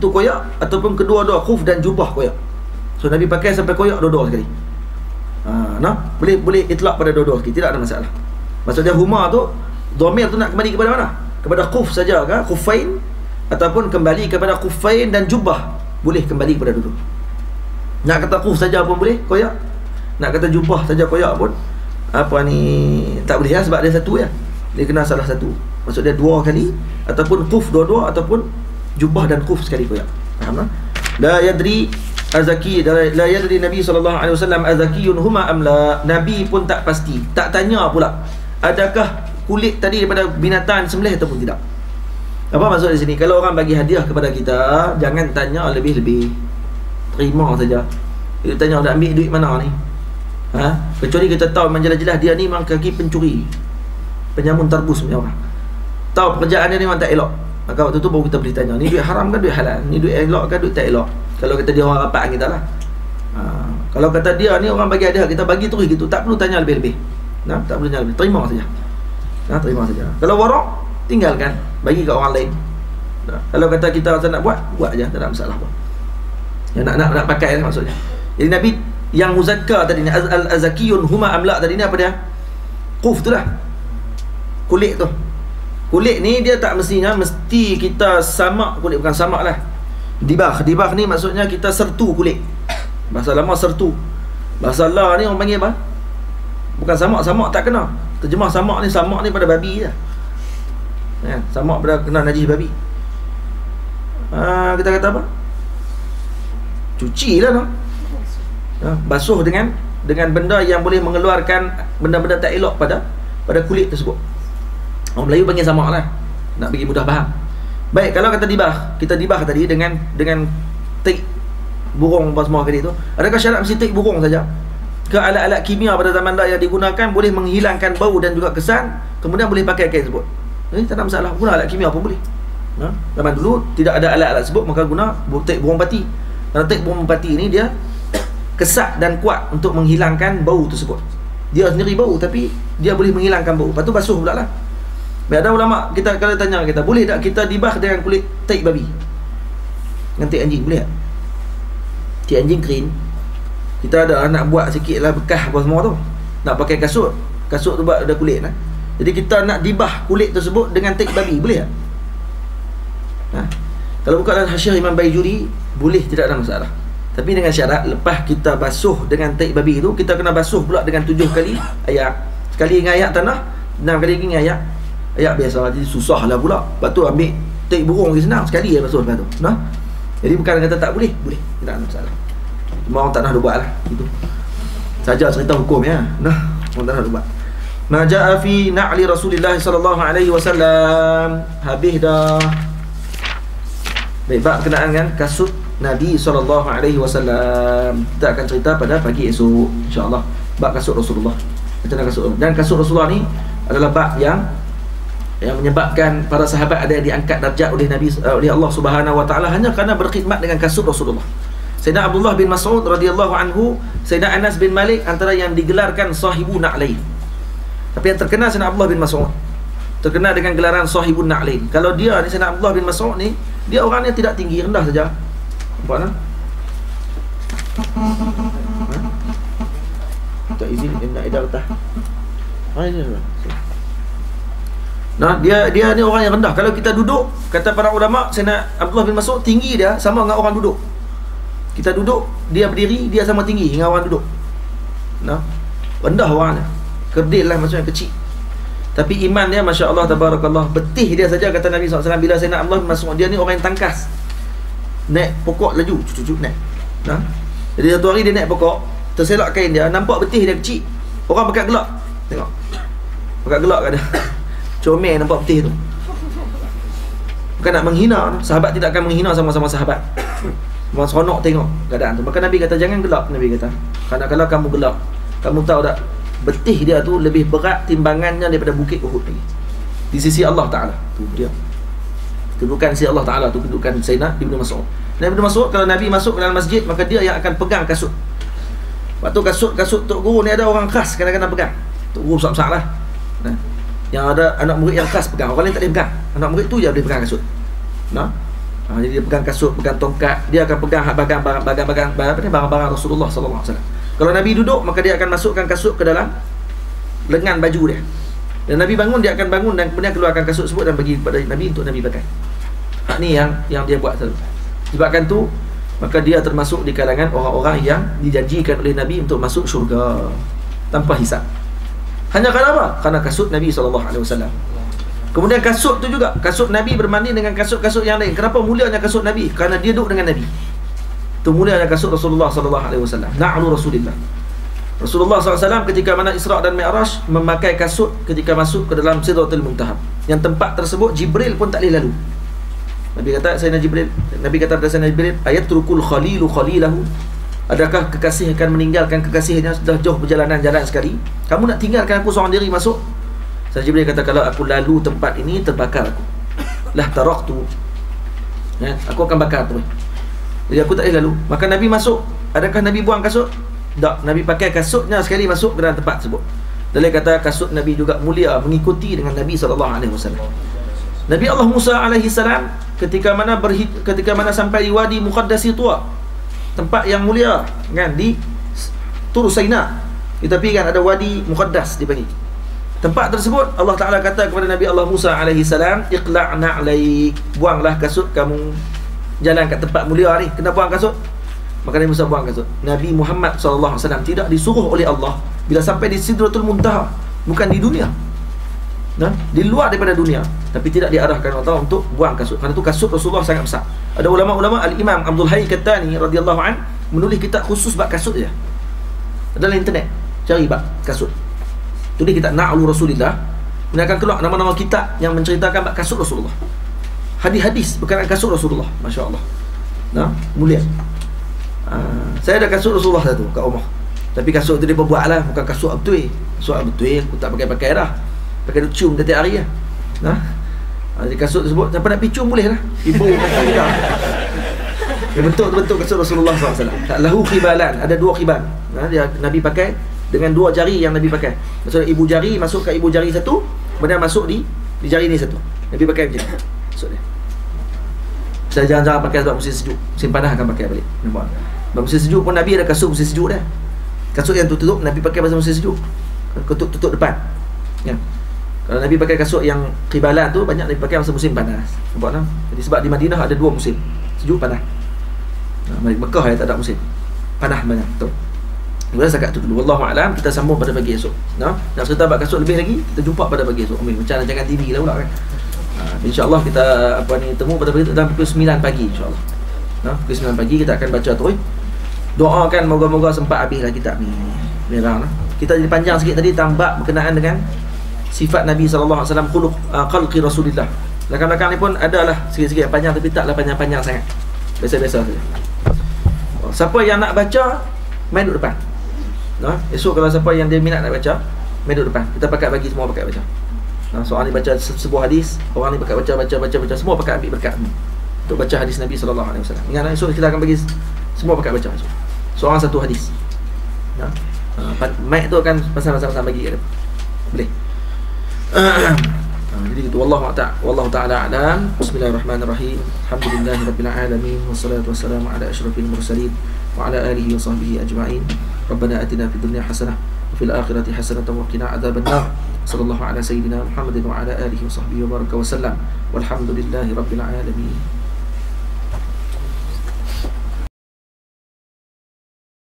itu koyak, ataupun kedua-dua khuf dan jubah koyak. So Nabi pakai sampai koyak dua-dua sekali. Boleh itlaq pada dua-dua sekali, tidak ada masalah. Maksudnya huma tu, dhamir tu nak kembali kepada mana? Kepada khuf saja ke, khuffain, ataupun kembali kepada khuffain dan jubah, boleh kembali kepada dua-dua. Nak kata khuf saja pun boleh koyak, nak kata jubah saja koyak pun tak boleh sebab dia satu ya. Dia kena salah satu. Maksud dia dua kali, ataupun khuf dua-dua, ataupun jubah dan khuf sekali koyak. Faham tak? La yadri Nabi SAW azakiyun huma amla. Nabi pun tak pasti, tak tanya pula adakah kulit tadi daripada binatang sembelih ataupun tidak. Apa maksud di sini? Kalau orang bagi hadiah kepada kita, jangan tanya lebih-lebih, terima saja. Dia tanya nak ambil duit mana ni, kecuali kita tahu menjelas-jelas dia ni memang kaki pencuri, penyamun tarbus punya orang, tahu pekerjaan dia ni memang tak elok, maka waktu tu baru kita boleh tanya, ni duit haram kan duit halal, ni duit elok kan duit tak elok. Kalau kata dia orang rapat kita lah. Kalau kata dia ni orang bagi hadiah, kita bagi terus gitu, tak perlu tanya lebih-lebih. Tak perlu tanya lebih, terima saja. Terima saja. Kalau warak, tinggalkan, bagi ke orang lain. Kalau kata kita tak nak buat je, tak ada masalah pun. Yang nak pakai lah maksudnya. Jadi Nabi yang muzakkar tadi ni, al-azakiyun huma amla tadi ni apa dia? Quf tu lah, kulit tu. Kulit ni dia tak mestinya mesti kita samak kulit, bukan samak lah. Dibah ni maksudnya kita sertu kulit. Bahasa lama sertu. Bahasa Allah ni orang panggil apa? Bukan samak tak kena. Terjemah samak ni pada babi je. Samak pada kena najis babi. Kita kata apa? Cuci lah no? Basuh dengan benda yang boleh mengeluarkan benda-benda tak elok pada kulit tersebut. Orang Melayu panggil samak lah, nak bagi mudah faham. Baik, kalau kata dibah, kita dibah tadi dengan tik burung apa semua tadi tu, adakah syarat mesti tik burung saja? Ke alat-alat kimia pada zaman dah yang digunakan boleh menghilangkan bau dan juga kesan, kemudian boleh pakai kain tersebut? Tak ada masalah, guna alat kimia pun boleh. Zaman dulu tidak ada alat-alat tersebut, maka guna tik burung pati. Kerana tik burung pati ni dia kesat dan kuat untuk menghilangkan bau tersebut. Dia sendiri bau, tapi dia boleh menghilangkan bau. Lepas tu basuh pula lah. Ada ulama kita kalau tanya kita, boleh tak kita dibah dengan kulit tik babi, dengan tik anjing, boleh tak? Tik anjing kering, kita ada nak buat sikit lah bekas apa semua tu, nak pakai kasut tu buat ada kulit lah. Jadi kita nak dibah kulit tersebut dengan tik babi, boleh tak? Kalau buka dalam Hasyiah Imam Baijuri, boleh, tidak ada masalah. Tapi dengan syarat lepas kita basuh dengan tik babi tu, kita kena basuh pula dengan 7 kali ayak. Sekali dengan ayak tanah, 6 kali dengan ayak biasa. Jadi susah lah pula. Lepas tu ambil tik burung lagi senang, sekali je basuh lepas tu. Jadi bukan kata tak boleh, tidak ada masalah. Cuma orang tak nak buat lah, itu saja cerita hukum ya. Orang tak nak buat. Ja'a fi na'li Rasulillah sallallahu alaihi wasallam. Habis dah. Baik, bab berkenaan dengan kasut Nabi sallallahu alaihi wasallam. Kita akan cerita pada pagi esok insya-Allah. Bab kasut Rasulullah. Macam mana kasut Rasulullah. Dan kasut Rasulullah ni adalah bab yang menyebabkan para sahabat ada yang diangkat darjat oleh Nabi, oleh Allah Subhanahu wa taala hanya kerana berkhidmat dengan kasut Rasulullah. Sayyidina Abdullah bin Mas'ud radhiyallahu anhu, Sayyidina Anas bin Malik antara yang digelarkan sahibu na'lain. Tapi yang terkenal Sayyidina Abdullah bin Mas'ud, terkenal dengan gelaran sahibun na'lain. Kalau dia ni, Sayyidina Abdullah bin Mas'ud ni, dia orangnya tidak tinggi, rendah saja. Nampak tak? Tak izin nak edar atas. Dia ni orang yang rendah. Kalau kita duduk, kata para ulama, Sayyidina Abdullah bin Mas'ud tinggi dia sama dengan orang duduk. Kita duduk, dia berdiri, dia sama tinggi dengan orang duduk. Rendah orangnya, kerdil lah, maksudnya kecil. Tapi iman dia Masya Allah Tabarakallah. Betih dia saja, kata Nabi SAW, bila Sayyidina Abdullah bin Mas'ud, dia ni orang yang tangkas, naik pokok laju, cucuk naik. Jadi satu hari dia naik pokok, terselak kain dia, nampak betih dia kecil. Orang pakai gelak, tengok, pakai gelak kat dia. Comel nampak betih tu. Bukan nak menghina, sahabat tidak akan menghina sama-sama sahabat. Memang seronok tengok keadaan tu. Maka Nabi kata jangan gelak. Nabi kata, kerana kalau kamu gelak, kamu tahu tak, betih dia tu lebih berat timbangannya daripada bukit Uhud lagi di sisi Allah Ta'ala. Tu dia kedudukan si Allah Ta'ala tu, kedudukan Sayyidina Ibn Mas'ud. Ibn Mas'ud, kalau Nabi masuk ke dalam masjid, maka dia yang akan pegang kasut. Waktu kasut Tok Guru ni ada orang khas kadang-kadang pegang. Tok Guru besar-besar lah, yang ada anak murid yang khas pegang, orang lain tak boleh pegang. Anak murid tu je boleh pegang kasut. Jadi dia pegang kasut, pegang tongkat, dia akan pegang barang-barang Rasulullah sallallahu alaihi wasallam. Kalau Nabi duduk, maka dia akan masukkan kasut ke dalam lengan baju dia. Dan Nabi bangun, dia akan bangun dan kemudian keluarkan kasut tersebut dan bagi kepada Nabi untuk Nabi pakai. Ni yang dia buat selalu. Sebabkan tu, maka dia termasuk di kalangan orang-orang yang dijanjikan oleh Nabi untuk masuk syurga tanpa hisab. Hanya kerana apa? Kerana kasut Nabi SAW. Kemudian kasut tu juga, kasut Nabi berbanding dengan kasut-kasut yang lain. Kenapa mulianya kasut Nabi? Kerana dia duduk dengan Nabi. Itu mulianya kasut Rasulullah SAW. Na'lu Rasulillah. Rasulullah SAW ketika mana Isra' dan Mi'raj memakai kasut ketika masuk ke dalam Sidratul Muntaha. Yang tempat tersebut Jibril pun tak boleh lalu. Nabi kata, Sayyidina Jibril, Nabi kata kepada Sayyidina Jibril, ayatrukul khalilu khalilahu, adakah kekasih akan meninggalkan kekasihnya sudah jauh perjalanan jalan sekali? Kamu nak tinggalkan aku seorang diri masuk? Sayyidina Jibril kata, kalau aku lalu tempat ini terbakar aku. Lah taraktu. Aku akan bakar tu. Jadi aku tak boleh lalu. Maka Nabi masuk. Adakah Nabi buang kasut? Tak. Nabi pakai kasutnya sekali masuk ke dalam tempat tersebut. Dalil kata kasut Nabi juga mulia mengikuti dengan Nabi SAW. Nabi Allah Musa alaihi salam ketika mana sampai di Wadi Muqaddasi Tua, tempat yang mulia kan, di Tur Saina. Kita pergi kan ada Wadi Muqaddas dipanggil. Tempat tersebut Allah Taala kata kepada Nabi Allah Musa alaihi salam, iqla'na alaik, buanglah kasut kamu, jalan kat tempat mulia ni, kena buang kasut. Maka Nabi Musa buang kasut. Nabi Muhammad SAW tidak disuruh oleh Allah bila sampai di Sidratul Muntaha, bukan di dunia, di luar daripada dunia, tapi tidak diarahkan Allah untuk buang kasut. Kerana itu kasut Rasulullah sangat besar. Ada ulama-ulama, Al-Imam Abdul Hayy Kattani radhiyallahu an menulis kitab khusus bab kasut dia. Dalam internet cari bab kasut, tulis kitab Na'lu Rasulillah, kemudian akan keluar nama-nama kitab yang menceritakan bab kasut Rasulullah, hadis-hadis berkenaan kasut Rasulullah. Masya Allah, mulia. Saya ada kasut Rasulullah satu kat rumah, tapi kasut tu dia buat lah, bukan kasut betul. Kasut betul aku tak pakai dah, pakai duk cium setiap hari lah. Jadi kasut tersebut siapa nak pergi cium boleh lah, ibu dah. Dia bentuk kasut Rasulullah SAW. Tak lahu khibalan, ada dua khiban. Dia Nabi pakai dengan dua jari yang Nabi pakai. Maksudnya ibu jari masuk kat ibu jari satu, kemudian masuk di jari ni satu. Nabi pakai macam ni kasut dia. Saya jarang-jarang pakai sebab musim sejuk, musim panas akan pakai balik. Nampak? Musim sejuk pun Nabi ada kasut musim sejuk dia. Kasut yang tutup Nabi pakai masa musim sejuk, tutup depan ya. Kalau Nabi pakai kasut yang khibalan tu banyak Nabi pakai masa musim panas. Nampak tak? Jadi sebab di Madinah ada dua musim, sejuk panas. Mekah tak ada musim panas banyak tu. Kemudian setakat tu dulu. Wallahu a'lam. Kita sambung pada pagi esok. Nak cerita bab kasut lebih lagi, kita jumpa pada pagi esok. Macam jangan TV lah pula kan. InsyaAllah kita temu pada pagi dalam pukul 9 pagi insyaAllah. Pukul 9 pagi kita akan baca terus. Doakan moga-moga sempat habislah kitab ni. Merah lah. Kita jadi panjang sikit tadi tambah berkenaan dengan sifat Nabi SAW, khuluq khalqi Rasulillah. Belakang-belakang ni pun adalah sikit-sikit yang panjang, tapi taklah panjang-panjang sangat. Biasa-biasa saja. Siapa yang nak baca, main duduk depan. Esok kalau siapa yang dia minat nak baca, main duduk depan. Kita pakat bagi semua pakat baca. Seorang ni baca sebuah hadis, orang ni pakat baca, semua pakat ambil berkat untuk baca hadis Nabi SAW. Ingat esok kita akan bagi semua pakat baca esok. Seorang satu hadis. Mic tu akan pasang-pasang bagi kat dia. Boleh. Jadi itu wallahu ta'ala a'lam. Bismillahirrahmanirrahim. Alhamdulillahirabbil alamin wassalatu wassalamu ala asyrafil mursalin wa ala alihi wa sahbihi ajma'in. Rabbana atina fid dunya hasanah wa fil akhirati hasanah wa qina adzabannar. Sallallahu ala sayyidina Muhammadin wa ala alihi wa sahbihi wa baraka wa sallam. Walhamdulillahirabbil alamin.